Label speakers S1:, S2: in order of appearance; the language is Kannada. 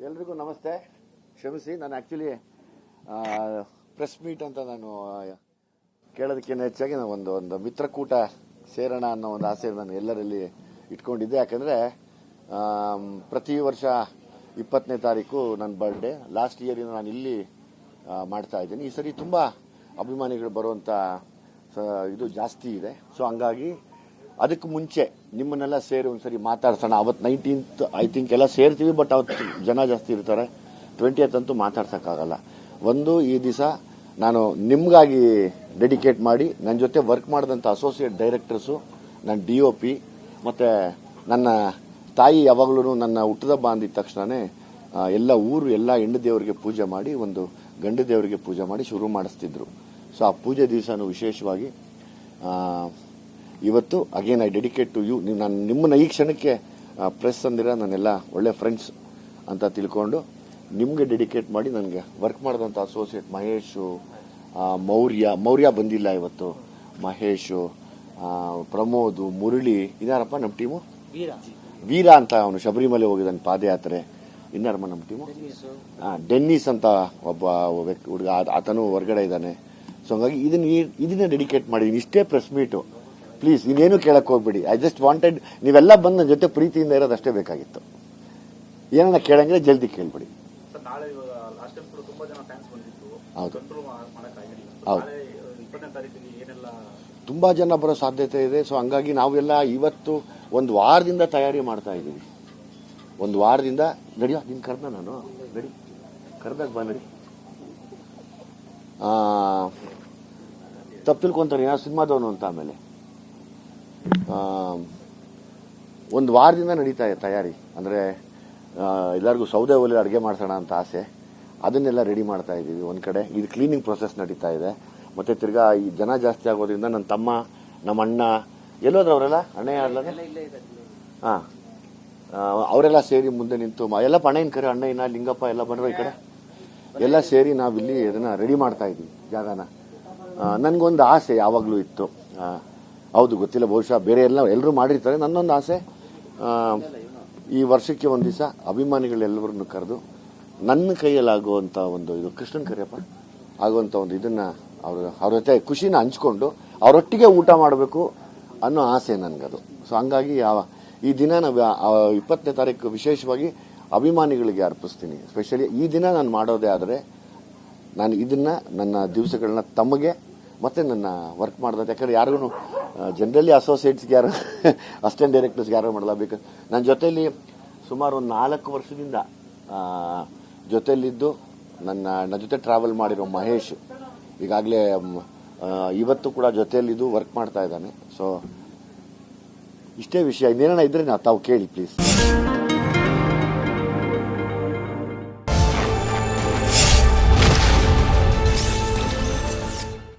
S1: ಎಲ್ರಿಗೂ ನಮಸ್ತೆ. ಕ್ಷಮಿಸಿ, ನಾನು ಆ್ಯಕ್ಚುಲಿ ಪ್ರೆಸ್ ಮೀಟ್ ಅಂತ ನಾನು ಕೇಳೋದಕ್ಕಿಂತ ಹೆಚ್ಚಾಗಿ ನಾನು ಒಂದು ಮಿತ್ರಕೂಟ ಸೇರೋಣ ಅನ್ನೋ ಒಂದು ಆಸೆ ನಾನು ಎಲ್ಲರಲ್ಲಿ ಇಟ್ಕೊಂಡಿದ್ದೆ. ಯಾಕಂದರೆ ಪ್ರತಿ ವರ್ಷ 20ನೇ ತಾರೀಕು ನನ್ನ ಬರ್ಡೇ. ಲಾಸ್ಟ್ ಇಯರಿಂದ ನಾನು ಇಲ್ಲಿ ಮಾಡ್ತಾ ಇದ್ದೀನಿ. ಈ ಸರಿ ತುಂಬ ಅಭಿಮಾನಿಗಳು ಬರುವಂಥ ಇದು ಜಾಸ್ತಿ ಇದೆ. ಸೊ ಹಂಗಾಗಿ ಅದಕ್ಕೆ ಮುಂಚೆ ನಿಮ್ಮನ್ನೆಲ್ಲ ಸೇರಿ ಒಂದ್ಸರಿ ಮಾತಾಡ್ಸೋಣ. ಅವತ್ತು 19th ಐ ಥಿಂಕ್ ಎಲ್ಲ ಸೇರ್ತೀವಿ, ಬಟ್ ಅವತ್ತು ಜನ ಜಾಸ್ತಿ ಇರ್ತಾರೆ. 20th ಅಂತೂ ಮಾತಾಡ್ಸೋಕ್ಕಾಗಲ್ಲ. ಈ ದಿವಸ ನಾನು ನಿಮಗಾಗಿ ಡೆಡಿಕೇಟ್ ಮಾಡಿ ನನ್ನ ಜೊತೆ ವರ್ಕ್ ಮಾಡಿದಂಥ ಅಸೋಸಿಯೇಟ್ ಡೈರೆಕ್ಟರ್ಸು, ನನ್ನ DOP ಮತ್ತು ನನ್ನ ತಾಯಿ ಯಾವಾಗಲೂ ನನ್ನ ಹುಟ್ಟದಬ್ಬ ಅಂದಿದ ತಕ್ಷಣವೇ ಎಲ್ಲ ಹೆಣ್ಣು ದೇವರಿಗೆ ಪೂಜೆ ಮಾಡಿ, ಒಂದು ಗಂಡು ದೇವರಿಗೆ ಪೂಜೆ ಮಾಡಿ ಶುರು ಮಾಡಿಸ್ತಿದ್ರು. ಸೊ ಆ ಪೂಜೆ ದಿವಸನೂ ವಿಶೇಷವಾಗಿ ಇವತ್ತು again I dedicate to you. ನಾನು ನಿಮ್ಮನ್ನ ಈ ಕ್ಷಣಕ್ಕೆ ಪ್ರೆಸ್ ಅಂದಿರ ನನ್ನೆಲ್ಲ ಒಳ್ಳೆ ಫ್ರೆಂಡ್ಸ್ ಅಂತ ತಿಳ್ಕೊಂಡು ನಿಮಗೆ ಡೆಡಿಕೇಟ್ ಮಾಡಿ ನನಗೆ ವರ್ಕ್ ಮಾಡಿದಂಥ ಅಸೋಸಿಯೇಟ್ ಮಹೇಶು, ಮೌರ್ಯ ಬಂದಿಲ್ಲ ಇವತ್ತು, ಮಹೇಶು, ಪ್ರಮೋದ್, ಮುರಳಿ, ಇನ್ನಾರಪ್ಪ ನಮ್ಮ ಟೀಮು, ವೀರ ಅಂತ ಅವನು ಶಬರಿಮಲೆ ಹೋಗಿದ್ದಾನೆ ಪಾದಯಾತ್ರೆ. ಇನ್ನಾರಮ್ಮ ನಮ್ಮ ಟೀಮು, ಡೆನ್ನಿಸ್ ಅಂತ ಒಬ್ಬ ಹುಡುಗ, ಆತನು ಹೊರಗಡೆ ಇದ್ದಾನೆ. ಸೊ ಹಂಗಾಗಿ ಇದನ್ನ ಡೆಡಿಕೇಟ್ ಮಾಡಿದ್ದೀನಿ. ಇಷ್ಟೇ ಪ್ರೆಸ್ ಮೀಟು. ಪ್ಲೀಸ್ ಇನ್ನೇನು ಕೇಳಕ್ ಹೋಗ್ಬೇಡಿ. ಐ ಜಸ್ಟ್ ವಾಂಟೆಡ್ ನೀವೆಲ್ಲ ಬಂದು ನನ್ನ ಜೊತೆ ಪ್ರೀತಿಯಿಂದ ಇರೋದಷ್ಟೇ ಬೇಕಾಗಿತ್ತು. ಏನನ್ನ ಕೇಳಂಗಿದ್ರೆ ಜಲ್ದಿ ಕೇಳ್ಬಿಡಿ. ಹೌದು ಹೌದು, ತುಂಬಾ ಜನ ಬರೋ ಸಾಧ್ಯತೆ ಇದೆ. ಸೊ ಹಂಗಾಗಿ ನಾವೆಲ್ಲ ಇವತ್ತು ಒಂದು ವಾರದಿಂದ ತಯಾರಿ ಮಾಡ್ತಾ ಇದ್ದೀವಿ. ಒಂದು ವಾರದಿಂದ ನಡಿಯೋ ನಿನ್ ಕರ್ದ ನಾನು ನಡಿ ಕರ್ದಾಗ ಬಾ ನಡಿ. ತಪ್ಪು ತಿಳ್ಕೊಂತಾನೆ ಯಾವ ಸಿನಿಮಾದವನು ಅಂತ. ಆಮೇಲೆ ಒಂದು ವಾರದಿಂದ ನಡೀತಾ ಇದೆ ತಯಾರಿ. ಅಂದರೆ ಎಲ್ಲರಿಗೂ ಸೌದೆ ಒಲೆ ಅಡುಗೆ ಮಾಡ್ಸೋಣ ಅಂತ ಆಸೆ. ಅದನ್ನೆಲ್ಲ ರೆಡಿ ಮಾಡ್ತಾ ಇದ್ದೀವಿ. ಒಂದು ಕಡೆ ಇದು ಕ್ಲೀನಿಂಗ್ ಪ್ರೊಸೆಸ್ ನಡೀತಾ ಇದೆ. ಮತ್ತೆ ತಿರ್ಗಾ ಈ ಜನ ಜಾಸ್ತಿ ಆಗೋದ್ರಿಂದ ನನ್ನ ತಮ್ಮ, ನಮ್ಮ ಅಣ್ಣ ಎಲ್ಲೋದ್ರ ಅವರೆಲ್ಲ ಅಣ್ಣ ಯಾರಲ್ಲ, ಹಾಂ ಅವರೆಲ್ಲ ಸೇರಿ ಮುಂದೆ ನಿಂತು ಎಲ್ಲ ಅಣ್ಣಯ್ಯನ ಕರೆ, ಅಣ್ಣಯ್ಯನ, ಲಿಂಗಪ್ಪ ಎಲ್ಲ ಬಂದ್ರು ಈ ಕಡೆ ಎಲ್ಲ ಸೇರಿ ನಾವಿಲ್ಲಿ ಅದನ್ನ ರೆಡಿ ಮಾಡ್ತಾ ಇದ್ದೀವಿ ಜಾಗನ. ನನಗೊಂದು ಆಸೆ ಯಾವಾಗಲೂ ಇತ್ತು. ಹೌದು ಗೊತ್ತಿಲ್ಲ, ಬಹುಶಃ ಬೇರೆ ಎಲ್ಲರೂ ಮಾಡಿರ್ತಾರೆ. ನನ್ನೊಂದು ಆಸೆ, ಈ ವರ್ಷಕ್ಕೆ ಒಂದು ದಿವಸ ಅಭಿಮಾನಿಗಳೆಲ್ಲರನ್ನು ಕರೆದು ನನ್ನ ಕೈಯಲ್ಲಾಗುವಂಥ ಒಂದು ಇದು ಕೃಷ್ಣನ್ ಕರೆಯಪ್ಪ ಆಗುವಂಥ ಒಂದು ಇದನ್ನ ಅವ್ರ ಜೊತೆ ಖುಷಿನ ಹಂಚ್ಕೊಂಡು ಅವರೊಟ್ಟಿಗೆ ಊಟ ಮಾಡಬೇಕು ಅನ್ನೋ ಆಸೆ ನನಗದು. ಸೊ ಹಂಗಾಗಿ ಈ ದಿನ ನಾವು 20ನೇ ತಾರೀಕು ವಿಶೇಷವಾಗಿ ಅಭಿಮಾನಿಗಳಿಗೆ ಅರ್ಪಿಸ್ತೀನಿ. ಸ್ಪೆಷಲಿ ಈ ದಿನ ನಾನು ಮಾಡೋದೇ ಆದರೆ ನಾನು ಇದನ್ನ ನನ್ನ ದಿವಸಗಳನ್ನ ತಮಗೆ ಮತ್ತೆ ನನ್ನ ವರ್ಕ್ ಮಾಡಿದ, ಯಾಕಂದ್ರೆ ಯಾರಿಗೂ ಜನರಲಿ ಅಸೋಸಿಯೇಟ್ಸ್ಗೆ ಯಾರು ಅಸಿಸ್ಟೆಂಟ್ ಡೈರೆಕ್ಟರ್ಸ್ಗೆ ಯಾರು ಮಾಡಲ್ಲ. ಬೇಕು ನನ್ನ ಜೊತೆಯಲ್ಲಿ ಸುಮಾರು ಒಂದು 4 ವರ್ಷದಿಂದ ಜೊತೆಯಲ್ಲಿದ್ದು ನನ್ನ ಜೊತೆ ಟ್ರಾವೆಲ್ ಮಾಡಿರೋ ಮಹೇಶ್ ಈಗಾಗಲೇ ಇವತ್ತು ಕೂಡ ಜೊತೆಯಲ್ಲಿದ್ದು ವರ್ಕ್ ಮಾಡ್ತಾ ಇದ್ದಾನೆ. ಸೊ ಇಷ್ಟೇ ವಿಷಯ. ಇನ್ನೇನ ಇದ್ರೆ ತಾವು ಕೇಳಿ ಪ್ಲೀಸ್.